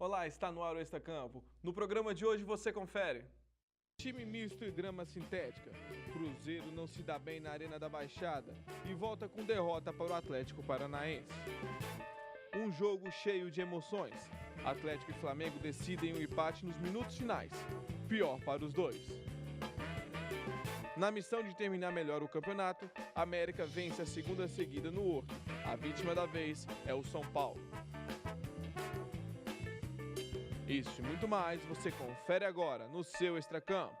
Olá, está no ar o Extracampo. No programa de hoje você confere. Time misto e grama sintética. Cruzeiro não se dá bem na Arena da Baixada e volta com derrota para o Atlético Paranaense. Um jogo cheio de emoções. Atlético e Flamengo decidem o empate nos minutos finais. Pior para os dois. Na missão de terminar melhor o campeonato, a América vence a segunda seguida no Horto. A vítima da vez é o São Paulo. Isso e muito mais você confere agora no seu Extracampo.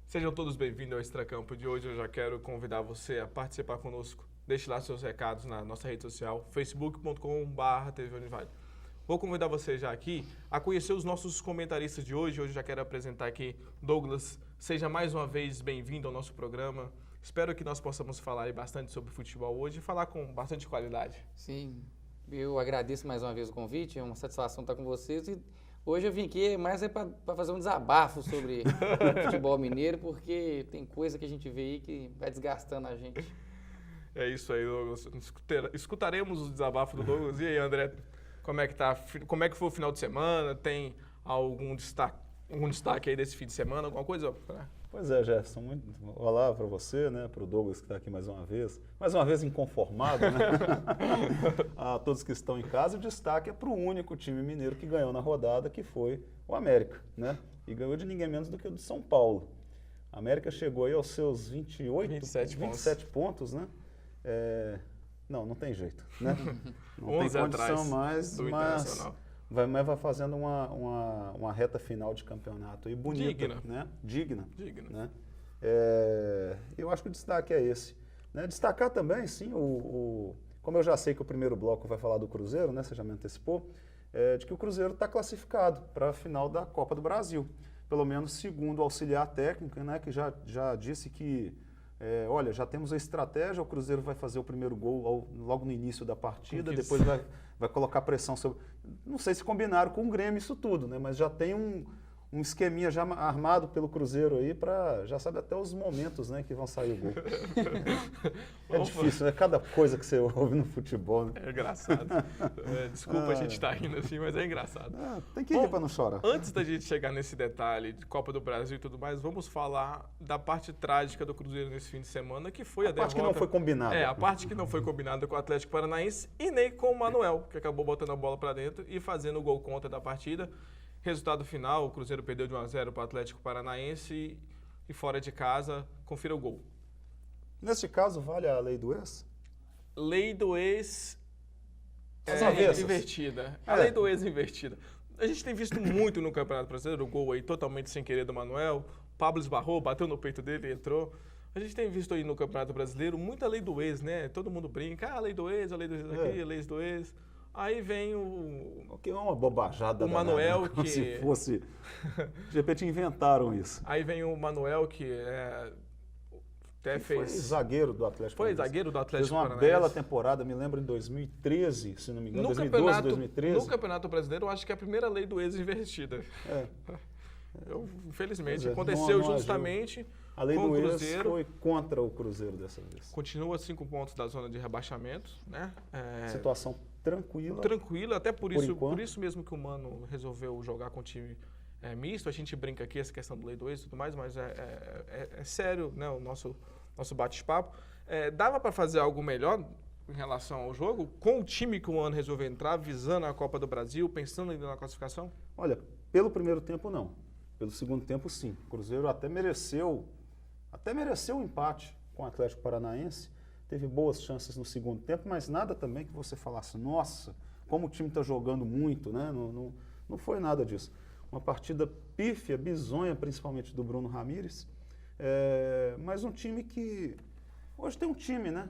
Sejam todos bem-vindos ao Extracampo de hoje. Eu já quero convidar você a participar conosco. Deixe lá seus recados na nossa rede social, facebook.com/tvunivale. Vou convidar você já aqui a conhecer os nossos comentaristas de hoje. Hoje eu já quero apresentar aqui Douglas. Seja mais uma vez bem-vindo ao nosso programa. Espero que nós possamos falar aí bastante sobre futebol hoje e falar com bastante qualidade. Sim, eu agradeço mais uma vez o convite, é uma satisfação estar com vocês e hoje eu vim aqui mais para fazer um desabafo sobre futebol mineiro, porque tem coisa que a gente vê aí que vai desgastando a gente. É isso aí, Douglas. Escutaremos o desabafo do Douglas. E aí, André, como é que tá? Como é que foi o final de semana? Tem algum destaque aí desse fim de semana? Alguma coisa? Pois é, Jefferson. Olá para você, né? Para o Douglas que está aqui mais uma vez inconformado, né? A todos que estão em casa, o destaque é para o único time mineiro que ganhou na rodada, que foi o América, né? E ganhou de ninguém menos do que o de São Paulo. A América chegou aí aos seus 27 pontos, né? Não tem jeito, né? Não tem condição mais, mas vai fazendo uma reta final de campeonato aí bonita, né? Digna. Né? Eu acho que o destaque é esse. Né? Destacar também, sim, como eu já sei que o primeiro bloco vai falar do Cruzeiro, né? Você já me antecipou, de que o Cruzeiro está classificado para a final da Copa do Brasil. Pelo menos segundo o auxiliar técnico, né? Que já disse que olha, já temos a estratégia, o Cruzeiro vai fazer o primeiro gol logo no início da partida, depois vai colocar pressão sobre... Não sei se combinaram com o Grêmio isso tudo, né? Mas já tem um esqueminha já armado pelo Cruzeiro aí para... Já sabe até os momentos, né, que vão sair o gol. É difícil, né? Cada coisa que você ouve no futebol. Né? É engraçado. Desculpa a gente estar rindo assim, mas é engraçado. Tem que ir para não chorar. Antes da gente chegar nesse detalhe de Copa do Brasil e tudo mais, vamos falar da parte trágica do Cruzeiro nesse fim de semana, que foi a derrota. A parte que não foi combinada. A parte que não foi combinada com o Atlético Paranaense e nem com o Manuel, que acabou botando a bola para dentro e fazendo o gol contra da partida. Resultado final, o Cruzeiro perdeu de 1-0 para o Atlético Paranaense e fora de casa, confira o gol. Neste caso, vale a lei do ex? Lei do ex invertida. A lei do ex invertida. A gente tem visto muito no Campeonato Brasileiro o gol aí totalmente sem querer do Manuel. Pablo esbarrou, bateu no peito dele e entrou. A gente tem visto aí no Campeonato Brasileiro muita lei do ex, né? Todo mundo brinca, a lei do ex aqui, a lei do ex. Aí vem o... Que é uma bobajada. O Manuel, como se fosse... De repente inventaram isso. Aí vem o Manuel, que até foi zagueiro do Atlético Paranaense. Foi zagueiro do Atlético Paranaense. Fez uma bela temporada, me lembro, em 2013, se não me engano, 2012, 2013. No Campeonato Brasileiro, eu acho que é a primeira lei do ex invertida. Infelizmente, aconteceu justamente a lei com do o Cruzeiro. Foi contra o Cruzeiro dessa vez. Continua 5 pontos da zona de rebaixamento, né? Situação tranquila. Tranquila, até por isso mesmo que o Mano resolveu jogar com o time misto. A gente brinca aqui essa questão do lei do ex e tudo mais, mas é sério, né, o nosso bate-papo. Dava para fazer algo melhor em relação ao jogo, com o time que o Mano resolveu entrar, visando a Copa do Brasil, pensando ainda na classificação? Olha, pelo primeiro tempo não. Pelo segundo tempo sim. O Cruzeiro até mereceu um empate com o Atlético Paranaense. Teve boas chances no segundo tempo, mas nada também que você falasse, nossa, como o time está jogando muito, né? Não foi nada disso. Uma partida pífia, bizonha, principalmente do Bruno Ramires, mas um time que... Hoje tem um time, né?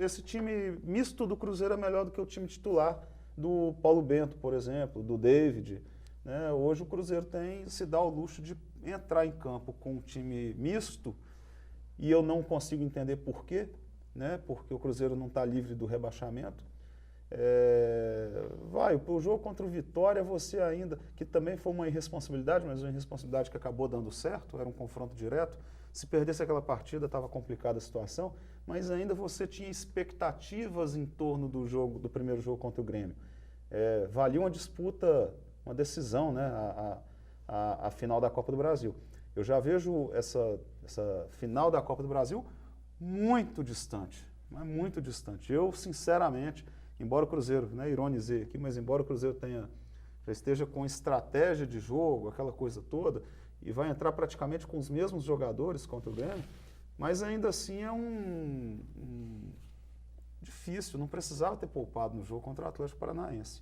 Esse time misto do Cruzeiro é melhor do que o time titular do Paulo Bento, por exemplo, do David. Né? Hoje o Cruzeiro se dá o luxo de entrar em campo com um time misto, e eu não consigo entender por quê. né? Porque o Cruzeiro não está livre do rebaixamento. O jogo contra o Vitória, você ainda, que também foi uma irresponsabilidade, mas uma irresponsabilidade que acabou dando certo, era um confronto direto. Se perdesse aquela partida, estava complicada a situação, mas ainda você tinha expectativas em torno do primeiro jogo contra o Grêmio. Valia uma disputa, uma decisão, né? A final da Copa do Brasil. Eu já vejo essa final da Copa do Brasil muito distante, mas muito distante. Eu, sinceramente, embora o Cruzeiro, né, ironizei aqui, mas embora o Cruzeiro já esteja com estratégia de jogo, aquela coisa toda, e vai entrar praticamente com os mesmos jogadores contra o Grêmio, mas ainda assim é difícil, não precisava ter poupado no jogo contra o Atlético Paranaense.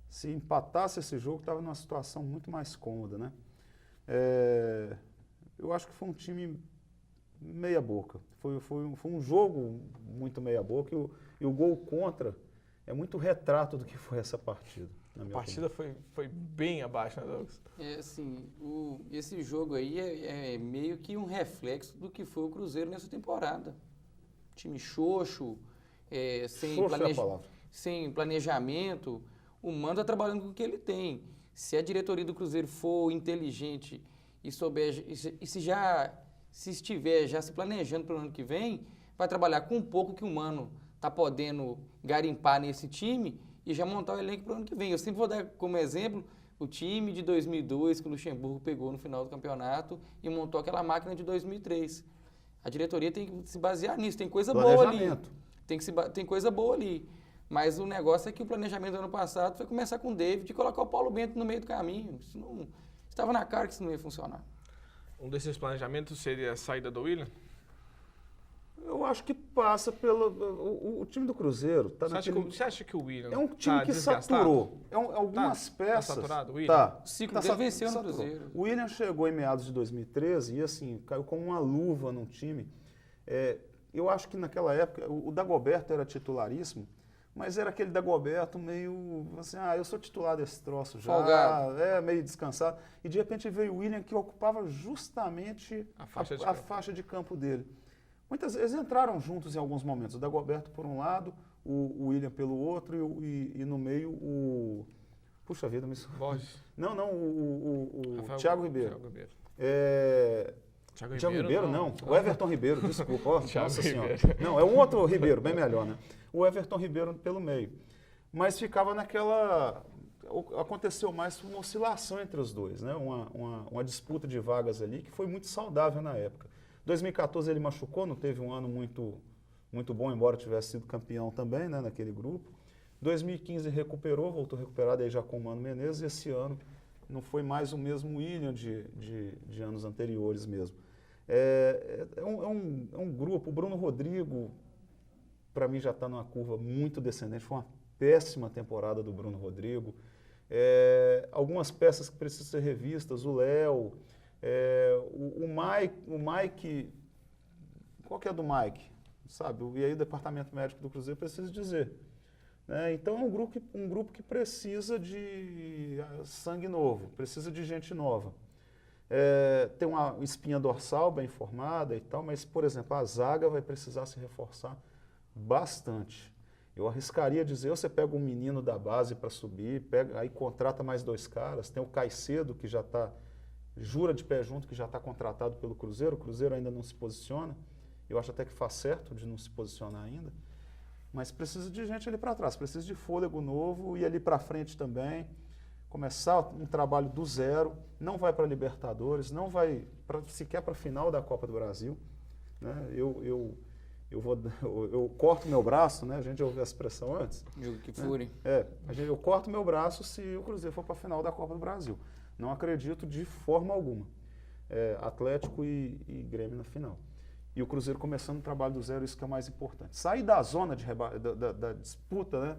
Se empatasse esse jogo, estava numa situação muito mais cômoda, né? Eu acho que foi um time meia boca. Foi um jogo muito meia boca e o gol contra é muito retrato do que foi essa partida. A partida foi bem abaixo, né, Douglas? Esse jogo aí é meio que um reflexo do que foi o Cruzeiro nessa temporada. Time xoxo, sem planejamento. O Mano está trabalhando com o que ele tem. Se a diretoria do Cruzeiro for inteligente e souber, se estiver já se planejando para o ano que vem, vai trabalhar com um pouco que o Mano está podendo garimpar nesse time e já montar o elenco para o ano que vem. Eu sempre vou dar como exemplo o time de 2002 que o Luxemburgo pegou no final do campeonato e montou aquela máquina de 2003. A diretoria tem que se basear nisso, tem coisa boa ali. Tem coisa boa ali. Mas o negócio é que o planejamento do ano passado foi começar com o David e colocar o Paulo Bento no meio do caminho. Estava na cara que isso não ia funcionar. Um desses planejamentos seria a saída do William? Eu acho que passa pelo... O time do Cruzeiro... Você acha que o William é um time que saturou. Algumas peças... Está saturado o William? Tá. O ciclo dele venceu no Cruzeiro. O William chegou em meados de 2013 e, assim, caiu como uma luva no time. Eu acho que naquela época o Dagoberto era titularíssimo, mas era aquele Dagoberto meio assim, eu sou titular desse troço já, folgado. Meio descansado. E de repente veio o William que ocupava justamente a faixa de campo dele. Muitas vezes entraram juntos em alguns momentos, o Dagoberto por um lado, o William pelo outro e no meio o... Puxa vida, Borges. Não, o Thiago Ribeiro. Thiago Ribeiro, não. O Everton Ribeiro, desculpa. Nossa Senhora. Não, é um outro Ribeiro, bem melhor, né? O Everton Ribeiro pelo meio. Mas ficava naquela... Aconteceu mais uma oscilação entre os dois, né? Uma disputa de vagas ali que foi muito saudável na época. 2014 ele machucou, não teve um ano muito bom, embora tivesse sido campeão também, né, naquele grupo. 2015 recuperou, voltou recuperado aí já com o Mano Menezes, e esse ano não foi mais o mesmo William de anos anteriores mesmo. É um grupo, o Bruno Rodrigo, para mim já está numa curva muito descendente, foi uma péssima temporada do Bruno Rodrigo. Algumas peças que precisam ser revistas, o Léo, o Mike, qual que é do Mike? Sabe? E aí o departamento médico do Cruzeiro precisa dizer. Então é um grupo que precisa de sangue novo, precisa de gente nova. Tem uma espinha dorsal bem formada e tal, mas, por exemplo, a zaga vai precisar se reforçar bastante. Eu arriscaria dizer, você pega um menino da base para subir, aí contrata mais 2 caras, tem o Caicedo, que já está, jura de pé junto, que já está contratado pelo Cruzeiro, o Cruzeiro ainda não se posiciona, eu acho até que faz certo de não se posicionar ainda, mas precisa de gente ali para trás, precisa de fôlego novo e ali para frente também, começar um trabalho do zero, não vai para Libertadores, não vai sequer para a final da Copa do Brasil, né? Eu corto meu braço, né? A gente ouviu essa expressão antes. Jogo que fure. Eu corto meu braço se o Cruzeiro for para a final da Copa do Brasil. Não acredito de forma alguma. Atlético e Grêmio na final. E o Cruzeiro começando o trabalho do zero, isso que é o mais importante. Sair da zona da disputa, né,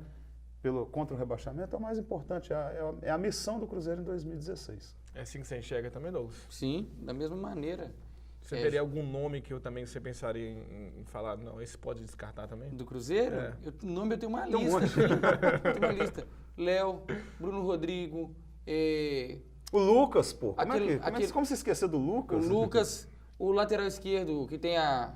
contra o rebaixamento é o mais importante. É a missão do Cruzeiro em 2016. É assim que você enxerga também, Douglas? Sim, da mesma maneira. Você teria algum nome que você pensaria em falar, não, esse pode descartar também? Do Cruzeiro? O nome eu tenho uma lista aqui. Eu tenho uma lista. Léo, Bruno Rodrigo, o Lucas, pô. Como você esqueceu do Lucas? O Lucas, o lateral esquerdo, que tem a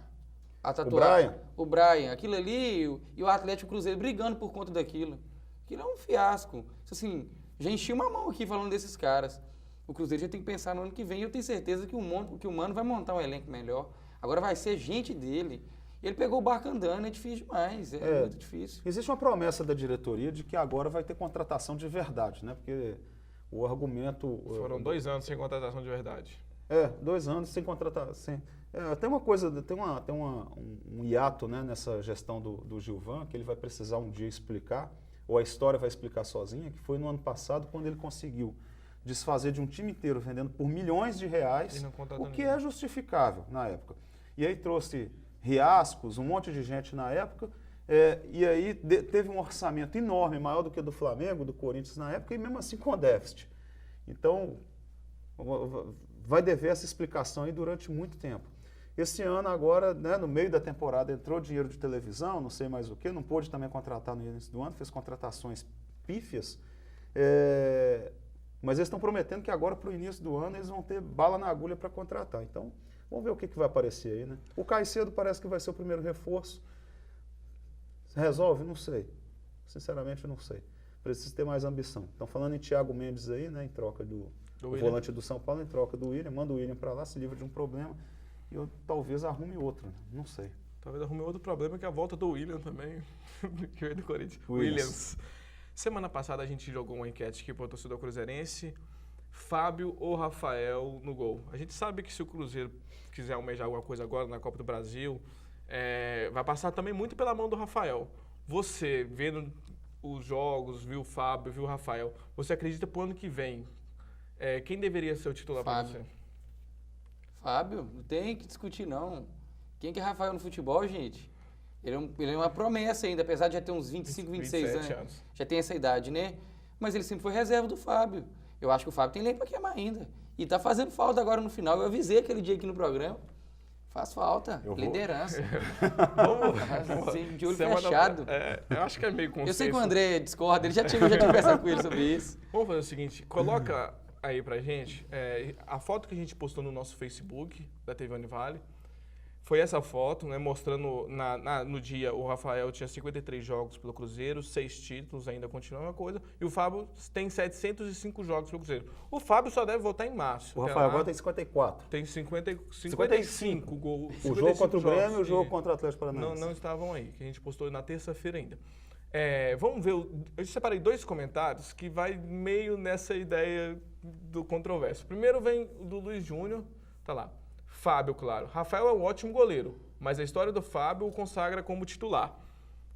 a O tatuagem. Brian? O Brian. Aquilo ali e o Atlético Cruzeiro brigando por conta daquilo. Aquilo é um fiasco. Assim, já enchi uma mão aqui falando desses caras. O Cruzeiro já tem que pensar no ano que vem. E eu tenho certeza que o Mano vai montar um elenco melhor. Agora vai ser gente dele. Ele pegou o barco andando, é difícil demais. É muito difícil. Existe uma promessa da diretoria de que agora vai ter contratação de verdade, né? Porque o argumento... Foram 2 anos sem contratação de verdade. 2 anos sem contratar. Tem uma coisa, um hiato, né, nessa gestão do Gilvan, que ele vai precisar um dia explicar, ou a história vai explicar sozinha, que foi no ano passado, quando ele conseguiu desfazer de um time inteiro vendendo por milhões de reais, o que é justificável na época. E aí trouxe Riascos, um monte de gente na época, e aí teve um orçamento enorme, maior do que o do Flamengo, do Corinthians na época, e mesmo assim com déficit. Então, vai dever essa explicação aí durante muito tempo. Esse ano agora, né, no meio da temporada, entrou dinheiro de televisão, não sei mais o que, não pôde também contratar no início do ano, fez contratações pífias, mas eles estão prometendo que agora, para o início do ano, eles vão ter bala na agulha para contratar. Então, vamos ver o que vai aparecer aí, né? O Caicedo parece que vai ser o primeiro reforço. Resolve? Não sei. Sinceramente, eu não sei. Precisa ter mais ambição. Estão falando em Thiago Mendes aí, né, em troca do volante do São Paulo, em troca do William. Manda o William para lá, se livra de um problema. E eu talvez arrume outro, né? Não sei. Talvez arrume outro problema, que é a volta do William também, que veio do Corinthians. Williams. Semana passada a gente jogou uma enquete aqui para o torcedor cruzeirense, Fábio ou Rafael no gol. A gente sabe que se o Cruzeiro quiser almejar alguma coisa agora na Copa do Brasil, vai passar também muito pela mão do Rafael. Você, vendo os jogos, viu o Fábio, viu o Rafael, você acredita pro ano que vem, quem deveria ser o titular para você? Fábio, não tem que discutir não. Quem que é Rafael no futebol, gente? Ele é uma promessa ainda, apesar de já ter uns 25, 26 anos. Já tem essa idade, né? Mas ele sempre foi reserva do Fábio. Eu acho que o Fábio tem lenha pra queimar ainda. E tá fazendo falta agora no final. Eu avisei aquele dia aqui no programa. Faz falta. Liderança. Vamos. Assim, de olho fechado. Eu acho que é meio consenso. Eu sei que o André discorda, ele já tinha conversado com ele sobre isso. Vamos fazer o seguinte, coloca aí pra gente a foto que a gente postou no nosso Facebook, da TV Univale. Foi essa foto, né, mostrando no dia o Rafael tinha 53 jogos pelo Cruzeiro, 6 títulos, ainda continua uma coisa, e o Fábio tem 705 jogos pelo Cruzeiro. O Fábio só deve voltar em março. O Rafael agora tem 54. Tem 55 gols. O jogo contra o Grêmio e o jogo contra o Atlético Paranaense. Não estavam aí, que a gente postou na terça-feira ainda. Vamos ver, eu separei 2 comentários que vai meio nessa ideia do controverso. Primeiro vem do Luiz Júnior, tá lá. Fábio, claro. Rafael é um ótimo goleiro, mas a história do Fábio o consagra como titular.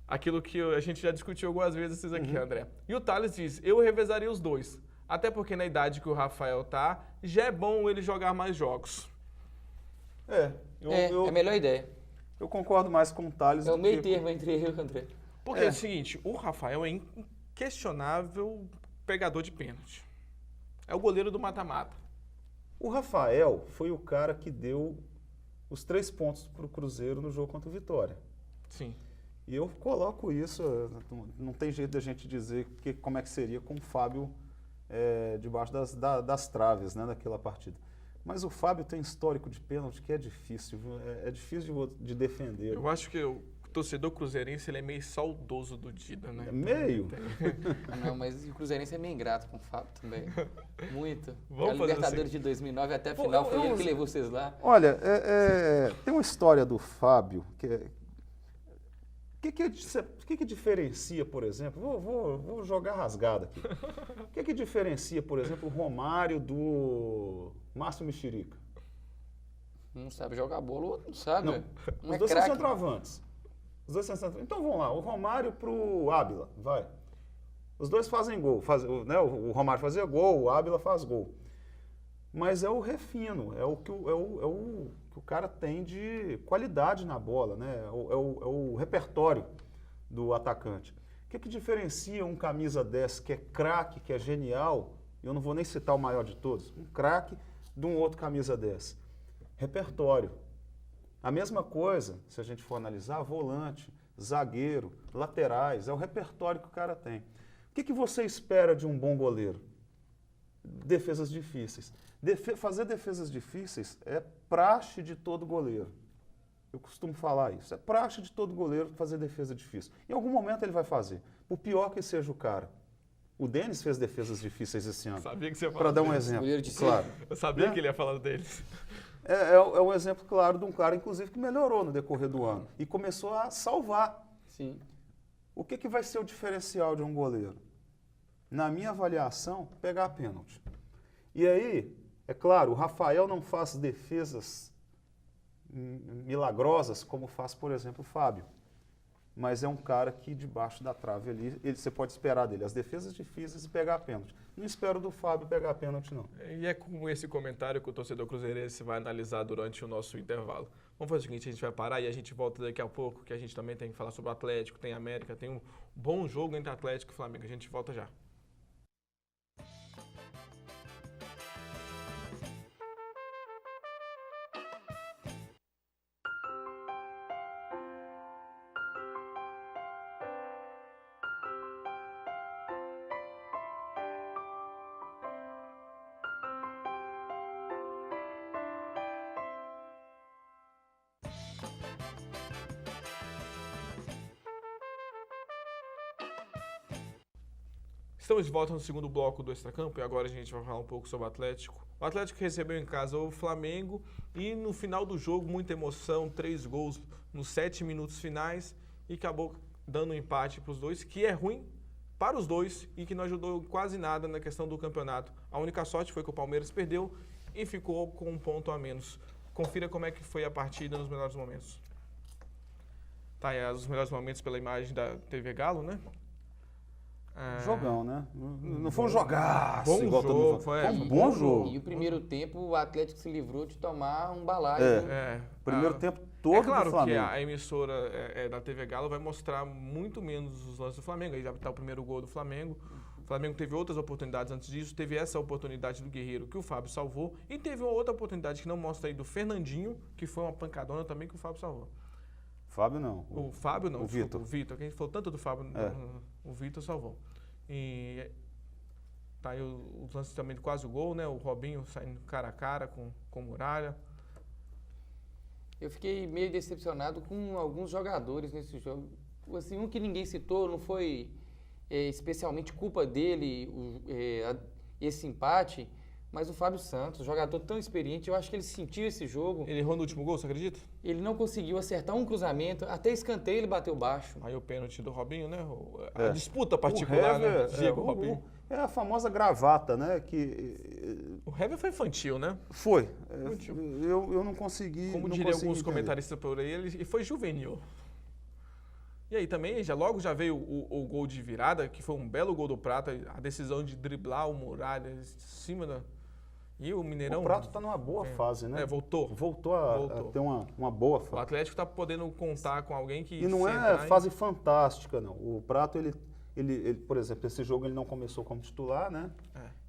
Aquilo que a gente já discutiu algumas vezes aqui, André. E o Thales diz, eu revezaria os dois. Até porque na idade que o Rafael tá, já é bom ele jogar mais jogos. É a melhor ideia. Eu concordo mais com o Thales. É o meio termo entre eu e o André. Porque é o seguinte, o Rafael é inquestionável pegador de pênalti. É o goleiro do mata-mata. O Rafael foi o cara que deu os 3 pontos para o Cruzeiro no jogo contra o Vitória. Sim. E eu coloco isso, não tem jeito da gente dizer como é que seria com o Fábio debaixo das traves, né, daquela partida. Mas o Fábio tem histórico de pênalti que é difícil de defender. Eu acho que o torcedor cruzeirense ele é meio saudoso do Dida, né? É meio? Não, mas o cruzeirense é meio ingrato com o Fábio também. Muito. Vamos a Libertadores de 2009 até a final foi ele que levou vocês lá. Olha, tem uma história do Fábio que que diferencia, por exemplo, vou jogar rasgada aqui. O que diferencia, por exemplo, o Romário do Márcio Mexerica? Não sabe jogar bola, o outro não sabe. Não. Os dois são centroavantes. Então vamos lá, o Romário pro Ábila, vai. Os dois fazem gol, o Romário fazia gol, o Ábila faz gol. Mas é o refino, é o que o cara tem de qualidade na bola, né? É o repertório do atacante. O que diferencia um camisa 10 que é craque, que é genial, eu não vou nem citar o maior de todos, um craque de um outro camisa 10? Repertório. A mesma coisa, se a gente for analisar, volante, zagueiro, laterais, é o repertório que o cara tem. O que você espera de um bom goleiro? Defesas difíceis. Fazer defesas difíceis é praxe de todo goleiro. Eu costumo falar isso. É praxe de todo goleiro fazer defesa difícil. Em algum momento ele vai fazer. Por pior que seja o cara. O Denis fez defesas difíceis esse ano. Sabia que você ia falar Para dar um deles. exemplo, Goleiro de claro. Eu sabia Né? que ele ia falar deles. É um exemplo claro de um cara, inclusive, que melhorou no decorrer do ano. E começou a salvar. Sim. O que vai ser o diferencial de um goleiro? Na minha avaliação, pegar a pênalti. E aí, é claro, o Rafael não faz defesas milagrosas como faz, por exemplo, o Fábio. Mas é um cara que debaixo da trave ali, você pode esperar dele as defesas difíceis e pegar a pênalti. Não espero do Fábio pegar a pênalti, não. E é com esse comentário que o torcedor cruzeirense vai analisar durante o nosso intervalo. Vamos fazer o seguinte, a gente vai parar e a gente volta daqui a pouco, que a gente também tem que falar sobre o Atlético, tem América, tem um bom jogo entre Atlético e Flamengo. A gente volta já. Estamos de volta no segundo bloco do Extracampo e agora a gente vai falar um pouco sobre o Atlético. O Atlético recebeu em casa o Flamengo e no final do jogo, muita emoção, 3 gols nos 7 minutos finais e acabou dando um empate para os dois, que é ruim para os dois e que não ajudou quase nada na questão do campeonato. A única sorte foi que o Palmeiras perdeu e ficou com um ponto a menos. Confira como é que foi a partida nos melhores momentos. Tá aí os melhores momentos pela imagem da TV Galo, né? Jogão, né? Não foi um jogaço. Bom igual todo mundo jogo, fala. foi Foi um um bom bom jogo. E o primeiro tempo, o Atlético se livrou de tomar um balaio. Primeiro Ah, tempo todo claro do Flamengo. que a emissora da TV Galo vai mostrar muito menos os lances do Flamengo. Aí já está o primeiro gol do Flamengo. O Flamengo teve outras oportunidades antes disso. Teve essa oportunidade do Guerreiro que o Fábio salvou. E teve uma outra oportunidade que não mostra aí do Fernandinho, que foi uma pancadona também que o Fábio salvou. Fábio não. O Fábio não, o desculpa, Vitor. o Vitor. Que a gente falou tanto do Fábio, o Vitor salvou. E tá aí os lances também de quase o gol, né? O Robinho saindo cara a cara com o Muralha. Eu fiquei meio decepcionado com alguns jogadores nesse jogo. Assim, um que ninguém citou, não foi especialmente culpa dele esse empate, mas o Fábio Santos, jogador tão experiente, eu acho que ele sentiu esse jogo. Ele errou no último gol, você acredita? Ele não conseguiu acertar um cruzamento, até escanteio ele bateu baixo. Aí o pênalti do Robinho, né? A disputa particular, né? Diego Robinho. É a famosa gravata, né? O Hever foi infantil, né? Foi. Infantil. Eu não consegui. Como não diria consegui alguns entender. comentaristas por aí, ele foi juvenil. E aí também, logo já veio o gol de virada, que foi um belo gol do Prata, a decisão de driblar o Muralha em cima da... E o Mineirão... O Prato está numa boa fase, né? Voltou. Voltou a ter uma boa O fase. Atlético está podendo contar com alguém que... E não se é entrar fase fantástica, não. O Prato, ele, por exemplo, esse jogo ele não começou como titular, né?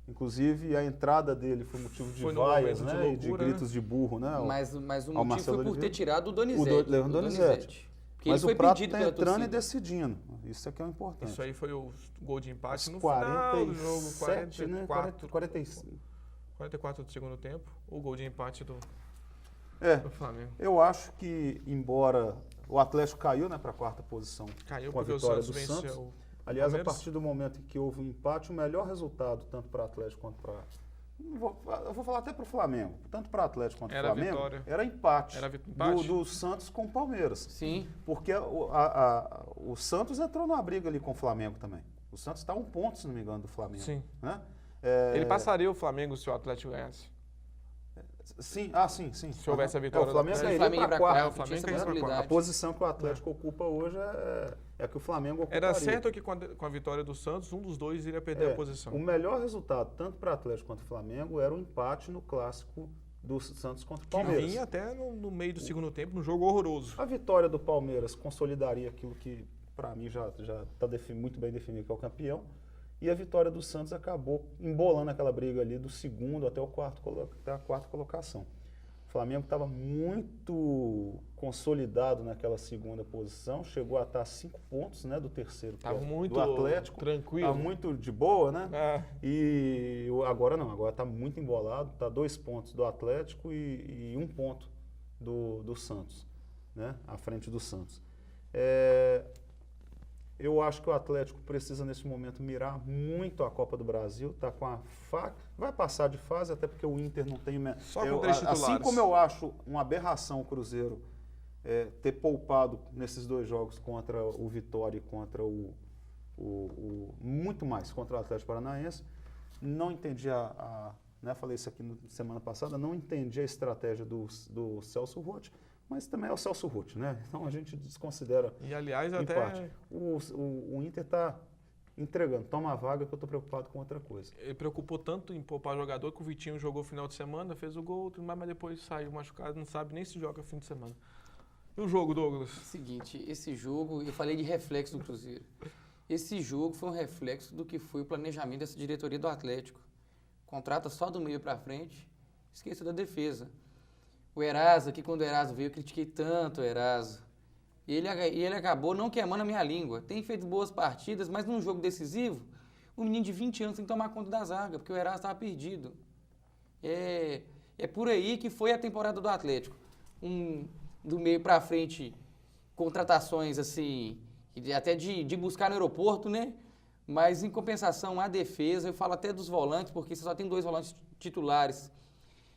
Inclusive, a entrada dele foi motivo de Foi no vaias, momento de né? E loucura, de gritos de burro, né? Mas o ao motivo Marcelo foi por ter Oliveira. tirado o Donizete. Leandro Donizete. Porque Mas ele foi o Prato pedido está pela entrando torcida. e decidindo. Isso é que é o importante. Isso aí foi o gol de empate Aos no final do jogo, 47, né? 44, 45. 44 do segundo tempo, o gol de empate do Flamengo. Eu acho que, embora o Atlético caiu, né, para a quarta posição Caiu com a porque o vitória Santos do Santos. venceu o Aliás, a Palmeiras. partir do momento em que houve um empate, o melhor resultado, tanto para o Atlético quanto para... Eu vou falar até para o Flamengo. Tanto para o Atlético quanto para Era o Flamengo, vitória. era empate, Era empate? do Santos com o Palmeiras. Sim. Porque o Santos entrou numa briga ali com o Flamengo também. O Santos está a 1 ponto, se não me engano, do Flamengo. Sim. Né? Ele passaria o Flamengo se o Atlético ganhasse. Sim, sim. Se houvesse a vitória o do Flamengo Atlético. Se o iria Flamengo ir para pra quarta. o quarta, Flamengo tinha essa caiu pra A possibilidade. posição que o Atlético ocupa hoje é a que o Flamengo ocuparia. Era certo que com a vitória do Santos, um dos dois iria perder a posição. O melhor resultado, tanto para o Atlético quanto o Flamengo, era o empate no clássico do Santos contra o Que Palmeiras. vinha até no meio do segundo tempo, num jogo horroroso. A vitória do Palmeiras consolidaria aquilo que, para mim, já está muito bem definido, que é o campeão. E a vitória do Santos acabou embolando aquela briga ali do segundo até a quarta colocação. O Flamengo estava muito consolidado naquela segunda posição, chegou a estar a 5 pontos, né, do terceiro, que Tava é muito do Atlético. tranquilo. Estava muito de boa, né? É. E agora não, agora está muito embolado, está 2 pontos do Atlético e 1 ponto do Santos. né, à frente do Santos. Eu acho que o Atlético precisa, nesse momento, mirar muito a Copa do Brasil, tá com a faca, vai passar de fase, até porque o Inter não tem... Só com 3 titulares. Assim como eu acho uma aberração o Cruzeiro ter poupado nesses 2 jogos contra o Vitória e contra muito mais contra o Atlético Paranaense, não entendi né, falei isso aqui semana passada, não entendi a estratégia do Celso Roth, mas também é o Celso Roth, né? Então a gente desconsidera. E aliás, em até parte. O Inter está entregando, toma a vaga que eu estou preocupado com outra coisa. Ele preocupou tanto em poupar jogador que o Vitinho jogou final de semana, fez o gol, mas depois saiu machucado, não sabe nem se joga fim de semana. E o jogo, Douglas? Seguinte, esse jogo, eu falei de reflexo do Cruzeiro. Esse jogo foi um reflexo do que foi o planejamento dessa diretoria do Atlético. Contrata só do meio para frente, esqueceu da defesa. O Eraso, aqui quando o Eraso veio, eu critiquei tanto o Eraso. E ele acabou não queimando a minha língua. Tem feito boas partidas, mas num jogo decisivo, um menino de 20 anos tem que tomar conta da zaga, porque o Eraso estava perdido. É por aí que foi a temporada do Atlético. Do meio para frente, contratações assim, até de buscar no aeroporto, né? Mas em compensação, a defesa, eu falo até dos volantes, porque você só tem 2 volantes titulares.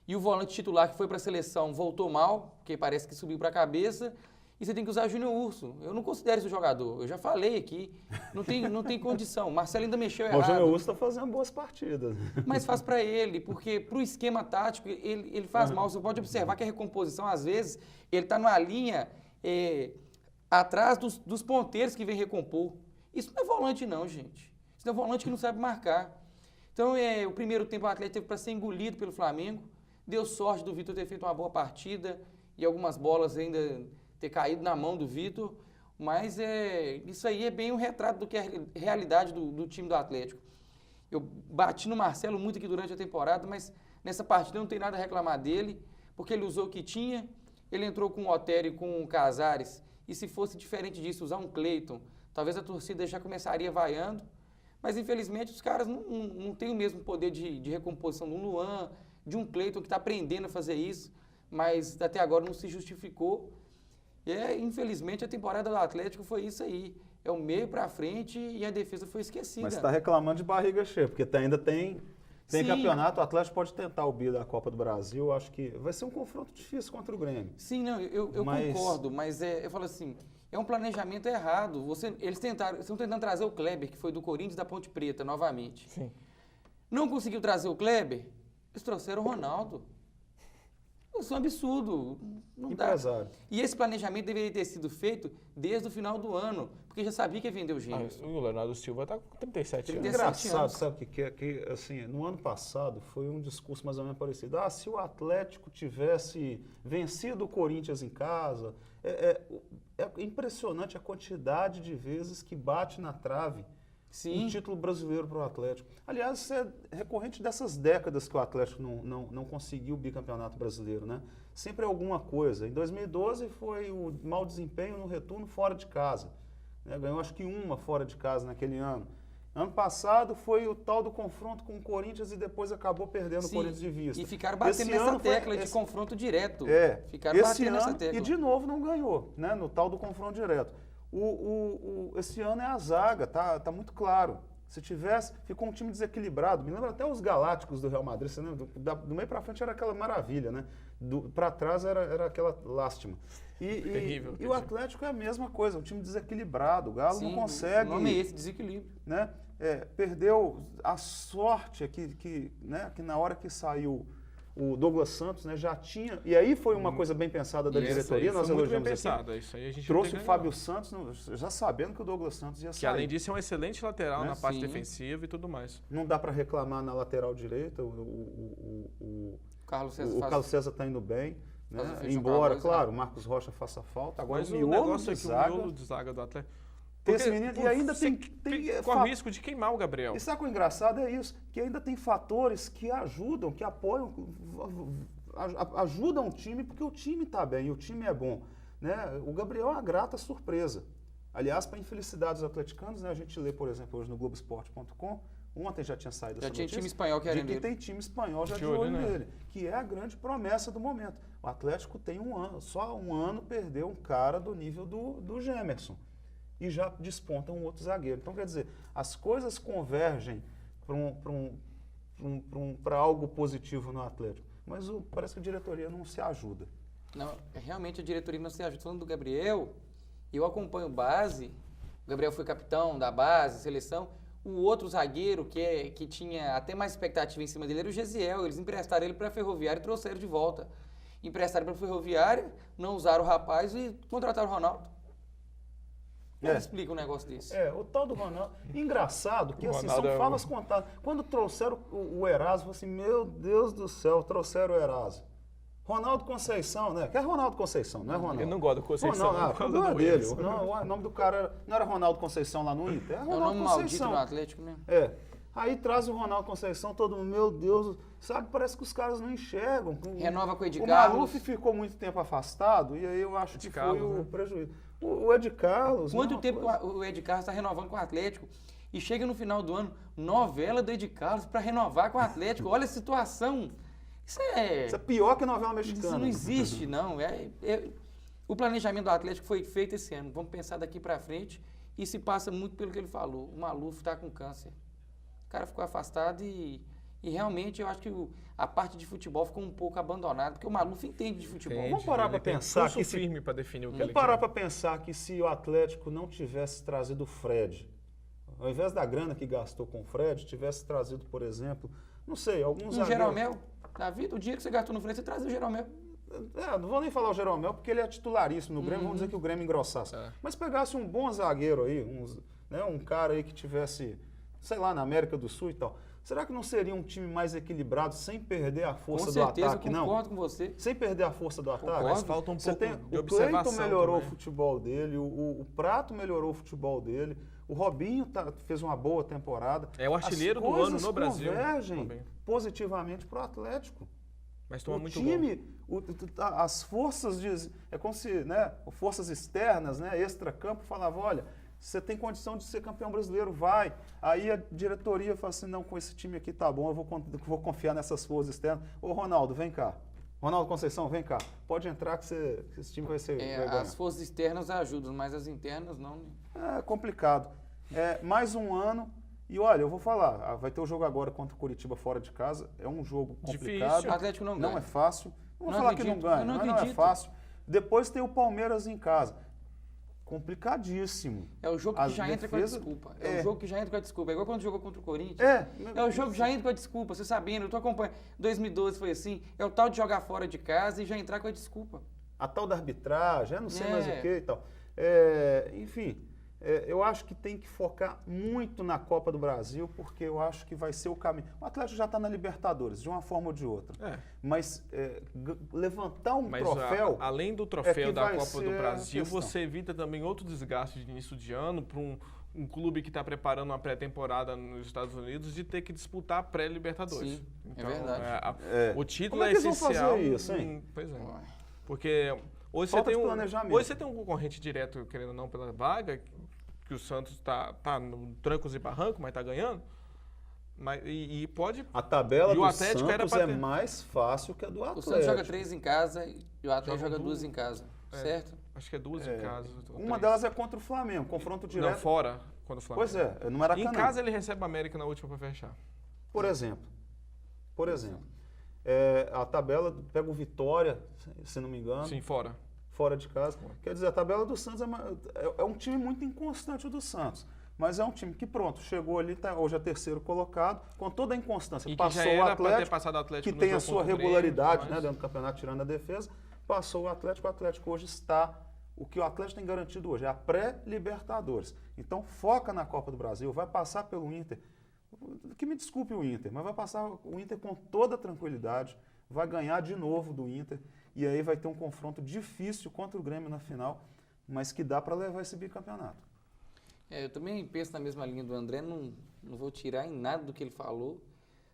E o volante titular que foi para a seleção voltou mal, porque parece que subiu para a cabeça, e você tem que usar Júnior Urso. Eu não considero esse jogador, eu já falei aqui, não tem condição. O Marcelo ainda mexeu errado. O Júnior Urso está fazendo boas partidas. Mas faz para ele, porque para o esquema tático ele faz mal. Você pode observar que a recomposição, às vezes, ele está numa linha atrás dos ponteiros que vem recompor. Isso não é volante não, gente. Isso não é volante que não sabe marcar. Então, o primeiro tempo o Atlético teve para ser engolido pelo Flamengo. Deu sorte do Vitor ter feito uma boa partida e algumas bolas ainda ter caído na mão do Vitor. Mas isso aí é bem um retrato do que é a realidade do time do Atlético. Eu bati no Marcelo muito aqui durante a temporada, mas nessa partida não tem nada a reclamar dele, porque ele usou o que tinha. Ele entrou com o Otério e com o Casares. E se fosse diferente disso, usar um Cleiton, talvez a torcida já começaria vaiando. Mas, infelizmente, os caras não têm o mesmo poder de recomposição do Luan, de um Cleiton que está aprendendo a fazer isso, mas até agora não se justificou. E, infelizmente, a temporada do Atlético foi isso aí. É o meio para frente e a defesa foi esquecida. Mas está reclamando de barriga cheia, porque ainda tem campeonato, o Atlético pode tentar o bi da Copa do Brasil, acho que vai ser um confronto difícil contra o Grêmio. Sim, não, eu concordo, mas eu falo assim, é um planejamento errado. Eles estão tentando trazer o Kleber, que foi do Corinthians da Ponte Preta, novamente. Sim. Não conseguiu trazer o Kleber, eles trouxeram o Ronaldo. Isso é um absurdo. Não Empresário. dá. E esse planejamento deveria ter sido feito desde o final do ano, porque já sabia que ia vender o Gêmeos. O Leonardo Silva está com 37 anos. 37 Engraçado, anos. sabe o que é? Que, assim, no ano passado foi um discurso mais ou menos parecido. Se o Atlético tivesse vencido o Corinthians em casa, é impressionante a quantidade de vezes que bate na trave Sim. um título brasileiro para o Atlético. Aliás, isso é recorrente dessas décadas que o Atlético não conseguiu o bicampeonato brasileiro, né? Sempre é alguma coisa. Em 2012 foi o mau desempenho no retorno fora de casa. Né? Ganhou acho que uma fora de casa naquele ano. Ano passado foi o tal do confronto com o Corinthians e depois acabou perdendo o Corinthians de vista. E ficaram batendo nessa tecla de confronto direto. Ficaram esse batendo ano, nessa tecla. E de novo não ganhou, né? No tal do confronto direto. Esse ano é a zaga, tá muito claro. Se tivesse, ficou um time desequilibrado. Me lembra até os Galácticos do Real Madrid. Você lembra? Do meio para frente era aquela maravilha, né? Para trás era aquela lástima. Terrível. E o Atlético é a mesma coisa, um time desequilibrado. O Galo não consegue. O nome é esse, desequilíbrio. Né? Perdeu a sorte que na hora que saiu o Douglas Santos, né, já tinha, e aí foi uma coisa bem pensada da diretoria, nós elogiamos aqui. Isso aí a gente trouxe o Fábio Santos, já sabendo que o Douglas Santos ia sair. Que além disso é um excelente lateral, né? Na parte Sim. defensiva e tudo mais. Não dá para reclamar na lateral direita, o Carlos César está indo bem, né? fez Embora, jogar claro, o Marcos Rocha faça falta. Agora Mas o o negócio é que o miolo de zaga do Atlético... Tem esse menino, e ainda tem corre o risco de queimar o Gabriel. E sabe o que é engraçado? É isso, que ainda tem fatores que ajudam, que apoiam, ajudam o time, porque o time está bem, e o time é bom. Né? O Gabriel é uma grata surpresa. Aliás, para a infelicidade dos atleticanos, né, a gente lê, por exemplo, hoje no Globoesporte.com, Ontem já tinha saído Já essa tinha notícia time espanhol de querendo que ele. tem time espanhol já De de olho, olho né? nele, que é a grande promessa do momento. O Atlético tem um ano, só um ano perdeu um cara do nível do Gemerson e já desponta um outro zagueiro. Então, quer dizer, as coisas convergem para algo positivo no Atlético, mas parece que a diretoria não se ajuda. Não, realmente a diretoria não se ajuda. Falando do Gabriel, eu acompanho base, o Gabriel foi capitão da base, seleção. O outro zagueiro que tinha até mais expectativa em cima dele era o Gesiel. Eles emprestaram ele para a Ferroviária e trouxeram de volta. Emprestaram para a Ferroviária, não usaram o rapaz e contrataram o Ronaldo. Como explica um negócio desse? O tal do Ronaldo. Engraçado que assim, Ronaldo são favas contadas. Quando trouxeram o Eraso, eu falei assim, meu Deus do céu, trouxeram o Eraso. Ronaldo Conceição, né? Que é Ronaldo Conceição, não é Ronaldo? Eu não gosto do Conceição. Ronaldo, por causa problema do dele. Wilson. O nome do cara não era Ronaldo Conceição lá no Inter? É É o Ronaldo nome maldito Conceição. do Atlético mesmo. Aí traz o Ronaldo Conceição, todo mundo, meu Deus, sabe? Parece que os caras não enxergam. Renova com o Ed O Carlos. Maluf ficou muito tempo afastado e aí eu acho que Carlos, foi o né? prejuízo. O Ed Carlos... Quanto não, tempo o Ed Carlos está renovando com o Atlético e chega no final do ano, novela do Ed Carlos para renovar com o Atlético. Olha a situação. Isso Isso é pior que novela mexicana. Isso não existe, não. O planejamento do Atlético foi feito esse ano. Vamos pensar daqui para frente e se passa muito pelo que ele falou. O Maluf está com câncer. O cara ficou afastado e realmente eu acho que a parte de futebol ficou um pouco abandonada, porque o Maluf entende de futebol. Entende, Vamos parar ele pra tem pensar pulso que se- firme para definir o que Vamos ele parar quer. para pensar que se o Atlético não tivesse trazido o Fred, ao invés da grana que gastou com o Fred, tivesse trazido, por exemplo, não sei, alguns Um Jeromel, da vida, o dinheiro que você gastou no frente, você traz o Jeromel. Não vou nem falar o Jeromel, porque ele é titularíssimo no Grêmio, vamos dizer que o Grêmio engrossasse. É. Mas pegasse um bom zagueiro aí, um cara aí que tivesse, sei lá, na América do Sul e tal. Será que não seria um time mais equilibrado sem perder a força Com do certeza, ataque, eu não? concordo com você. Sem perder a força do ataque? Concordo. Mas falta um Você pouco tem, de o Cleiton observação melhorou também. o futebol dele, o Prato melhorou o futebol dele, o Robinho fez uma boa temporada. É o artilheiro As do ano coisas no Brasil, convergem Robinho. positivamente para o Atlético. Mas toma O muito time, gol. as forças é como se, né, forças externas, né, extra-campo, falavam, olha, você tem condição de ser campeão brasileiro, vai. Aí a diretoria fala assim, não, com esse time aqui tá bom, eu vou confiar nessas forças externas. Ô Ronaldo, vem cá. Ronaldo Conceição, vem cá. Pode entrar que esse time vai ser... vai ganhar. As forças externas ajudam, mas as internas não. Né? É complicado. Mais um ano. E olha, eu vou falar, vai ter o jogo agora contra o Curitiba fora de casa. É um jogo complicado. Difícil. O Atlético não ganha. Não é fácil. Não vou Não falar que acredito, não ganha, eu não mas não é acredito. fácil. Depois tem o Palmeiras em casa. Complicadíssimo. É o jogo que As já entra com a defesas- desculpa. É o jogo que já entra com a desculpa. É igual quando jogou contra o Corinthians. É o jogo que já entra com a desculpa. Você sabendo, eu tô acompanhando. 2012 foi assim. É o tal de jogar fora de casa e já entrar com a desculpa. a tal da arbitragem, não sei mais o É. que e tal. Enfim, eu acho que tem que focar muito na Copa do Brasil, porque eu acho que vai ser o caminho. O Atlético já está na Libertadores, de uma forma ou de outra. É. Mas levantar um Mas troféu... além do é que troféu da vai Copa ser do a Brasil, questão. você evita também outro desgaste de início de ano para um clube que está preparando uma pré-temporada nos Estados Unidos de ter que disputar a pré-Libertadores. Sim, é verdade. Como O título é é que eles vão essencial. fazer isso, hein? Pois é. Porque hoje Falta você, de tem planejamento. hoje você tem um concorrente direto, querendo ou não, pela vaga, que o Santos tá no trancos e barrancos, mas está ganhando. E pode... A tabela E o do Atlético era Santos pra é ter- mais fácil que a do O Atlético. Santos joga 3 em casa e o Atlético Joga joga 2 duas. em casa. É. Certo? Acho que é duas em casa. ou Uma três. delas é contra o Flamengo, confronto direto. Não, fora, quando o Flamengo. Pois é, no Maracanã. Em casa ele recebe o América na última para fechar. Por exemplo. A tabela pega o Vitória, se não me engano, Sim, fora. fora de casa. Quer dizer, a tabela do Santos é um time muito inconstante o do Santos. Mas é um time que, pronto, chegou ali, hoje é terceiro colocado, com toda a inconstância. E que Passou já o era para ter Atlético, passado o Atlético que no tem a jogo sua contra o Grêmio, regularidade tudo né, mais. dentro do campeonato, tirando a defesa. Passou o Atlético hoje está... O que o Atlético tem garantido hoje é a pré-Libertadores. Então, foca na Copa do Brasil, vai passar pelo Inter. Que me desculpe o Inter, mas vai passar o Inter com toda tranquilidade, vai ganhar de novo do Inter, e aí vai ter um confronto difícil contra o Grêmio na final, mas que dá para levar esse bicampeonato. Eu também penso na mesma linha do André, não vou tirar em nada do que ele falou,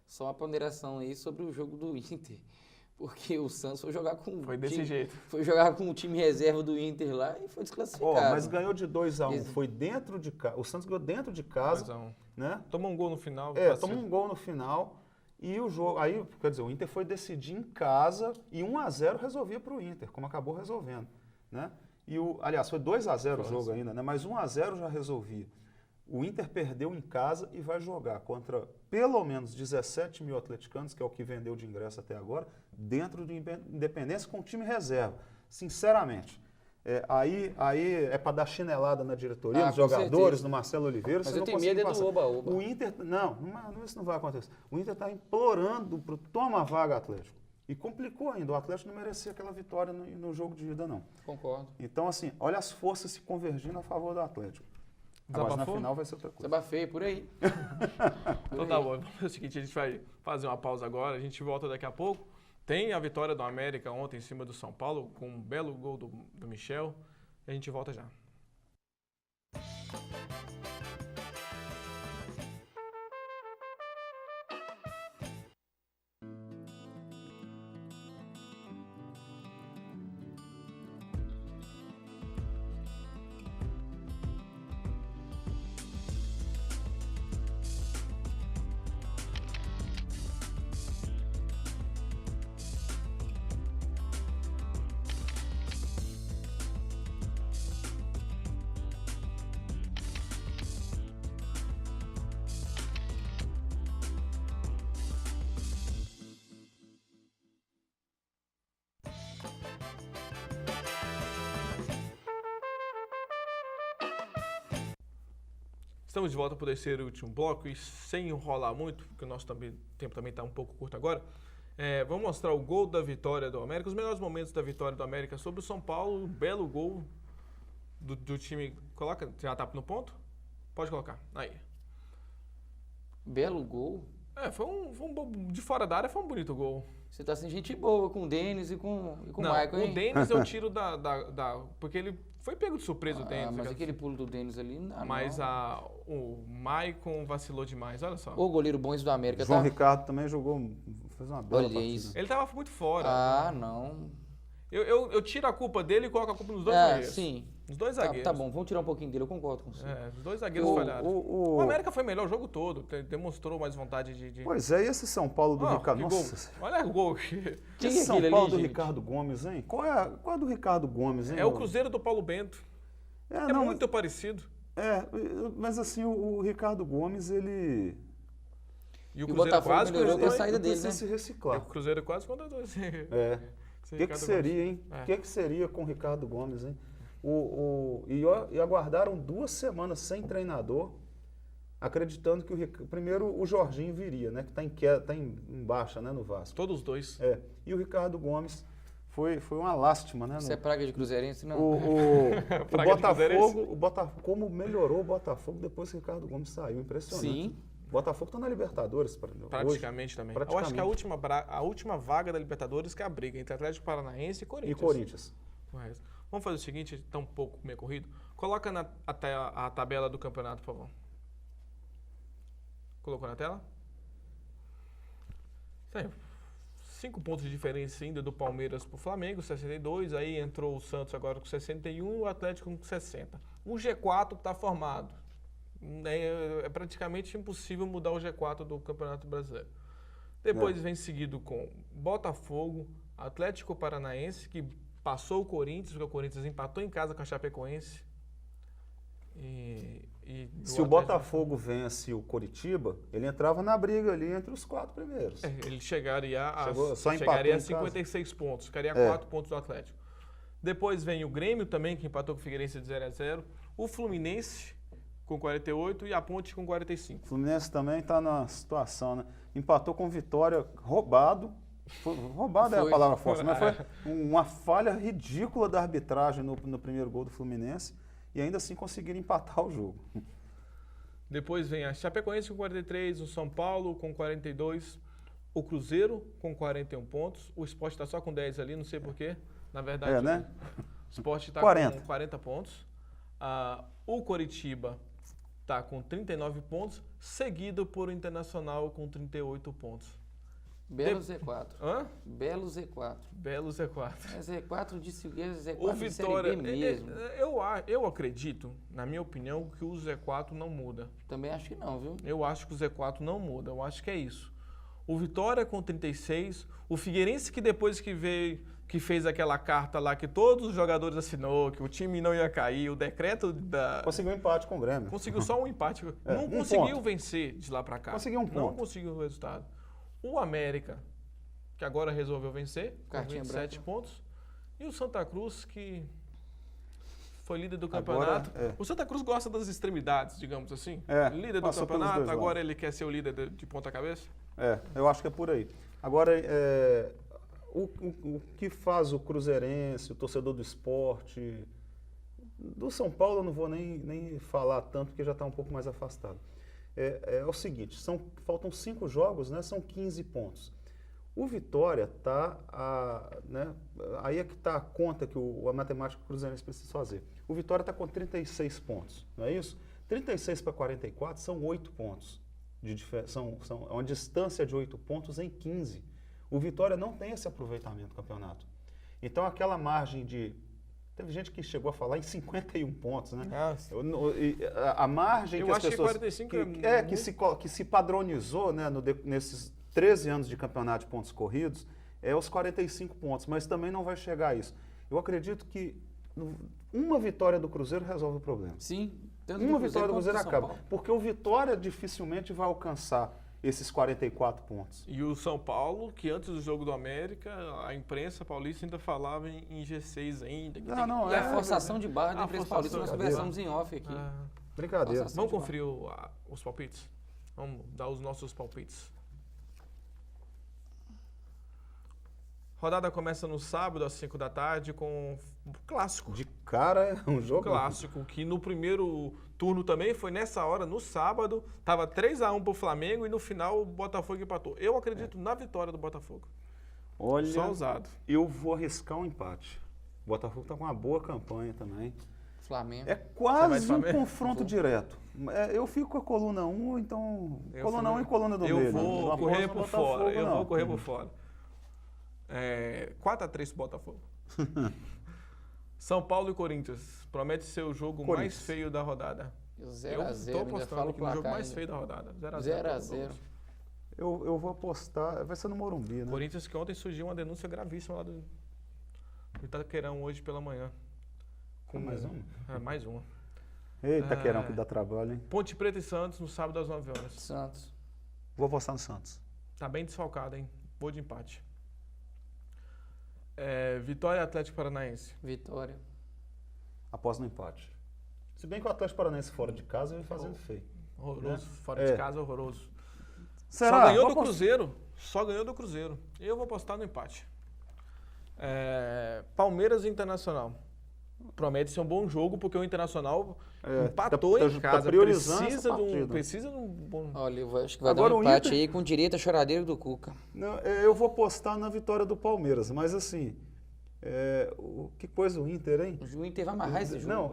só uma ponderação aí sobre o jogo do Inter. Porque o Santos foi jogar com Foi desse jeito. Foi jogar com o time reserva do Inter lá e foi desclassificado. Mas ganhou de 2-1. Foi dentro de casa. O Santos ganhou dentro de casa. 2-1. Né? Tomou um gol no final. Tomou um gol no final. E o jogo. Aí, quer dizer, o Inter foi decidir em casa e 1-0 resolvia para o Inter, como acabou resolvendo. Né? Aliás, foi 2-0 o jogo ainda, né? Mas 1-0 já resolvia. O Inter perdeu em casa e vai jogar contra pelo menos 17 mil atleticanos, que é o que vendeu de ingresso até agora, dentro de Independência com time reserva. Sinceramente, aí é para dar chinelada na diretoria, nos jogadores, certeza. No Marcelo Oliveira. Mas eu tenho medo do oba-oba. O Inter, isso não vai acontecer. O Inter está implorando para tomar vaga Atlético. E complicou ainda, o Atlético não merecia aquela vitória no jogo de ida, não. Concordo. Então, assim, olha as forças se convergindo a favor do Atlético. Mas na final vai ser outra coisa. Desabafei, por aí. Então tá bom, vamos fazer o seguinte, a gente vai fazer uma pausa agora, a gente volta daqui a pouco. Tem a vitória do América ontem em cima do São Paulo, com um belo gol do Michel, e a gente volta já. Estamos de volta para o terceiro e último bloco e sem enrolar muito, porque o nosso tempo também está um pouco curto agora, vamos mostrar o gol da vitória do América, os melhores momentos da vitória do América sobre o São Paulo, um belo gol do time. Coloca, já está no ponto? Pode colocar, aí. Belo gol? Foi um de fora da área, foi um bonito gol. Você tá sem gente boa com o Denis e com o Não, Maicon, hein? O Denis eu tiro porque ele foi pego de surpresa o Denis. Mas aquele pulo do Denis ali... Mas o Maicon vacilou demais, olha só. O goleiro bom esse do América, João Ricardo também jogou, fez uma bela partida. Isso. Ele tava muito fora. Não. Eu tiro a culpa dele e coloco a culpa nos dois zagueiros. Sim. Os dois zagueiros. Tá bom, vamos tirar um pouquinho dele, eu concordo com você. Os dois zagueiros falharam. O América foi melhor o jogo todo, demonstrou mais vontade de... Pois é, e esse São Paulo do Ricardo... Nossa. Olha o gol. Esse São Paulo do Ricardo Gomes, hein? Qual é a do Ricardo Gomes, hein? É o Cruzeiro do Paulo Bento. Muito parecido. Mas assim, o Ricardo Gomes, ele... E o Botafogo quase melhorou com a saída dele, né? se reciclar. O Cruzeiro quase contratou esse. O que seria, hein? O que seria com o Ricardo Gomes, hein? E aguardaram 2 semanas sem treinador, acreditando que primeiro o Jorginho viria, né? Que está em queda, tá em baixa, né, no Vasco. Todos os dois. E o Ricardo Gomes foi uma lástima, né? Isso é praga de cruzeirense, não? O Botafogo, como melhorou o Botafogo depois que o Ricardo Gomes saiu, impressionante. Sim. O Botafogo está na Libertadores. Praticamente hoje. Também. Eu acho que a última vaga da Libertadores que é a briga entre Atlético Paranaense e Corinthians. Vamos fazer o seguinte, está um pouco meio corrido. Coloca a tabela do campeonato, por favor. Colocou na tela? 5 pontos de diferença ainda do Palmeiras para o Flamengo, 62. Aí entrou o Santos agora com 61 e o Atlético com 60. O G4 está formado. É praticamente impossível mudar o G4 do Campeonato Brasileiro. Depois vem seguido com Botafogo, Atlético Paranaense, que passou o Corinthians, porque o Corinthians empatou em casa com a Chapecoense. Se o Botafogo vence o Coritiba, ele entrava na briga ali entre os 4 primeiros. Ele chegaria a 56 pontos, ficaria a 4 pontos do Atlético. Depois vem o Grêmio também, que empatou com o Figueirense de 0-0. O Fluminense com 48 e a Ponte com 45. O Fluminense também está na situação, né? Empatou com Vitória, roubado. Roubado é a palavra forte, mas foi uma falha ridícula da arbitragem no primeiro gol do Fluminense e ainda assim conseguiram empatar o jogo. Depois vem a Chapecoense com 43, o São Paulo com 42, o Cruzeiro com 41 pontos, o Sport está só com 10 ali, não sei porquê, na verdade né? O Sport está com 40 pontos, o Coritiba está com 39 pontos, seguido por o Internacional com 38 pontos. Belo Z4. Hã? Belo Z4. Belo Z4. É Z4 de Z4 O de Vitória, Série B mesmo. eu acredito, na minha opinião, que o Z4 não muda. Também acho que não, viu? Eu acho que o Z4 não muda, eu acho que é isso. O Vitória com 36, o Figueirense que depois que veio, que fez aquela carta lá que todos os jogadores assinou, que o time não ia cair, o decreto da... Conseguiu um empate com o Grêmio. Conseguiu só um empate. Não um conseguiu ponto. vencer de lá pra cá. Conseguiu um Não ponto. conseguiu o resultado. O América, que agora resolveu vencer, com Cartinha 27 branca. pontos. E o Santa Cruz, que foi líder do Agora, campeonato. é. O Santa Cruz gosta das extremidades, digamos assim. É, Líder do passou pelos campeonato, dois agora lados. ele quer ser o líder de ponta cabeça. Eu acho que é por aí. Agora, o que faz o cruzeirense, o torcedor do esporte, do São Paulo eu não vou nem falar tanto, porque já está um pouco mais afastado. É o seguinte, faltam 5 jogos, né, são 15 pontos. O Vitória está, aí é que está a conta que a matemática cruzeirense precisa fazer. O Vitória está com 36 pontos, não é isso? 36 para 44 são 8 pontos. São uma distância de 8 pontos em 15. O Vitória não tem esse aproveitamento do campeonato. Então, aquela margem de... Teve gente que chegou a falar em 51 pontos, né? A margem Eu que as acho que pessoas... 45 que se padronizou, né, nesses 13 anos de campeonato de pontos corridos, é os 45 pontos, mas também não vai chegar a isso. Eu acredito que uma vitória do Cruzeiro resolve o problema. Sim. Tanto Uma vitória do quanto Cruzeiro São acaba. Paulo. Porque o Vitória dificilmente vai alcançar esses 44 pontos. E o São Paulo, que antes do jogo do América, a imprensa paulista ainda falava em G6 ainda. E a forçação de barra da A imprensa forçação paulista nós de conversamos em off aqui. Brincadeira. Nossa, Vamos conferir os palpites? Vamos dar os nossos palpites. Rodada começa no sábado, às 5 da tarde, com um clássico. De cara é um jogo... Clássico, que no primeiro turno também foi nessa hora, no sábado, estava 3-1 pro Flamengo e no final o Botafogo empatou. Eu acredito na vitória do Botafogo. Olha, Só ousado. eu vou arriscar um empate. O Botafogo está com uma boa campanha também. Flamengo. É Você vai quase de um Flamengo? confronto direto. Eu fico com a coluna 1, então... Eu coluna 1 fui- e coluna do Eu meio. vou Não correr aposto no por Botafogo, fora. Eu não. vou correr por fora. 4-3 pro Botafogo. São Paulo e Corinthians. Promete ser o jogo mais Corinthians. feio da rodada. 0x0, Eu tô ainda falo apostando o que no jogo placar mais ainda. feio da rodada. 0x0. Eu vou apostar... Vai ser no Morumbi, né? Corinthians que ontem surgiu uma denúncia gravíssima lá do Itaquerão hoje pela manhã. Mais uma? Mais uma. Eita, Querão, que dá trabalho, hein? Ponte Preta e Santos no sábado às 9 horas. Santos. Vou apostar no Santos. Tá bem desfalcado, hein? Vou de empate. Vitória e Atlético Paranaense. Vitória. Aposto no empate. Se bem que o Atlético Paranaense fora de casa vem fazendo feio. Horroroso. Né? Fora de casa, horroroso. Será? Só ganhou Vou do apostar- Cruzeiro. Só ganhou do Cruzeiro. Eu vou apostar no empate. Palmeiras e Internacional. Promete ser um bom jogo, porque o Internacional empatou em casa. priorizando Precisa essa de um partida. Precisa de um bom... Olha, eu acho que vai Agora dar um o empate Inter- aí com direito a choradeiro do Cuca. Não, eu vou apostar na vitória do Palmeiras, mas assim, que coisa o Inter, hein? O Inter vai amarrar esse jogo. Não,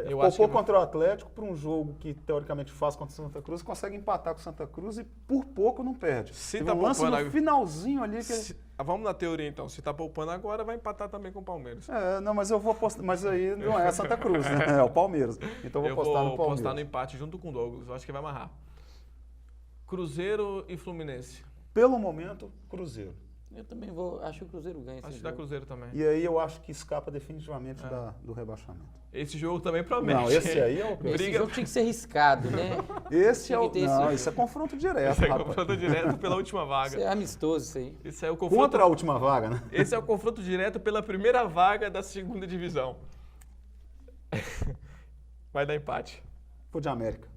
Eu acho poupou que- contra o Atlético para um jogo que teoricamente faz contra o Santa Cruz, consegue empatar com o Santa Cruz e por pouco não perde. Se Teve tá um lance poupando no a- finalzinho ali que... Vamos na teoria então. Se tá poupando agora, vai empatar também com o Palmeiras. Não, mas eu vou apostar, mas aí não é Santa Cruz, né? É o Palmeiras. Então eu vou apostar no Palmeiras. apostar no empate junto com o Douglas. Eu acho que vai amarrar. Cruzeiro e Fluminense. Pelo momento, Cruzeiro. Eu também vou. Acho que o Cruzeiro ganha esse Acho que jogo. dá Cruzeiro também. E aí eu acho que escapa definitivamente do rebaixamento. Esse jogo também promete. Não, esse aí é o Esse Briga- jogo tinha que ser riscado, né? Esse é Tinha o. que ter Não, esse- isso é confronto direto, Esse é rapaz. confronto direto pela última Isso vaga. é amistoso, isso aí. Esse é o confronto. Contra a última vaga, né? Esse é o confronto direto pela primeira vaga da segunda divisão. Vai dar empate. Vou de América.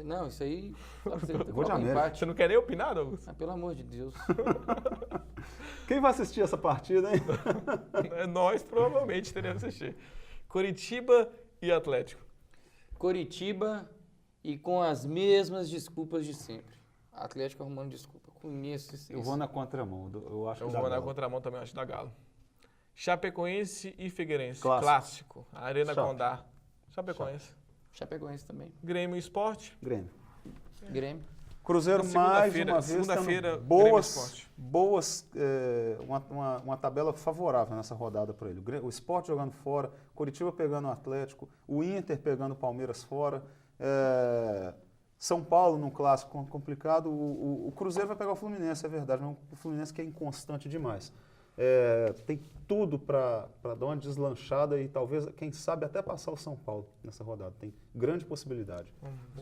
Não, isso aí. Fala pra você, Vou de coloca um América. empate. Você não quer nem opinar, Douglas? Ah, pelo amor de Deus. Quem vai assistir essa partida, hein? Nós provavelmente teremos assistir. Coritiba e Atlético. Coritiba e com as mesmas desculpas de sempre. Atlético arrumando desculpa. Conheço esse. Eu vou na contramão. Eu acho Eu que dá vou na Galo. contramão também, acho da Galo. Chapecoense e Figueirense. Clássico. Clássico. Arena Chape. Condá. Chapecoense. Chapecoense também. Grêmio e Sport. Grêmio. Grêmio. Cruzeiro, mais de uma vez, segunda-feira, uma tabela favorável nessa rodada para ele. O Sport jogando fora, Coritiba pegando o Atlético, o Inter pegando o Palmeiras fora, São Paulo num clássico complicado, o Cruzeiro vai pegar o Fluminense, é verdade, mas o Fluminense que é inconstante demais. Tem tudo para dar uma deslanchada e talvez, quem sabe, até passar o São Paulo nessa rodada. Tem grande possibilidade.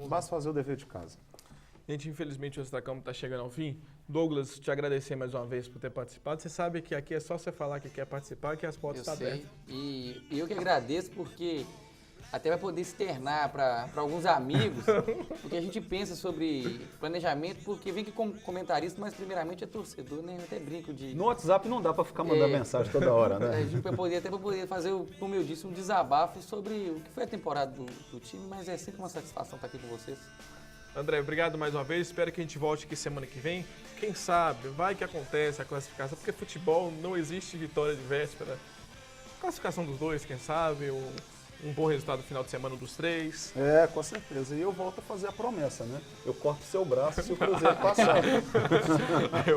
Basta fazer o dever de casa. Gente, infelizmente o Extracampo está chegando ao fim. Douglas, te agradecer mais uma vez por ter participado. Você sabe que aqui é só você falar que quer participar, que as portas estão abertas. E eu que agradeço porque até vai poder externar para alguns amigos o que a gente pensa sobre planejamento, porque vem que como comentarista, mas primeiramente é torcedor, né? Eu até brinco de... No WhatsApp não dá para ficar mandando mensagem toda hora, né? A gente vai poder fazer, como eu disse, um desabafo sobre o que foi a temporada do time, mas é sempre uma satisfação estar aqui com vocês. André, obrigado mais uma vez. Espero que a gente volte aqui semana que vem. Quem sabe, vai que acontece a classificação, porque futebol não existe vitória de véspera. Classificação dos dois, quem sabe, um bom resultado no final de semana dos três. Com certeza. E eu volto a fazer a promessa, né? Eu corto o seu braço se o Cruzeiro passar.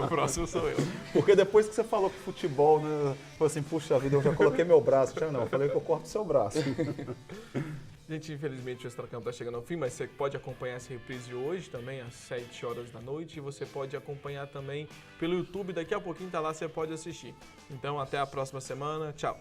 O próximo sou eu. Porque depois que você falou que futebol, né? Falou assim, puxa vida, eu já coloquei meu braço. Não, eu falei que eu corto o seu braço. Gente, infelizmente o Extracampo está chegando ao fim, mas você pode acompanhar essa reprise hoje também, às 7 horas da noite. E você pode acompanhar também pelo YouTube, daqui a pouquinho tá lá, você pode assistir. Então, até a próxima semana. Tchau.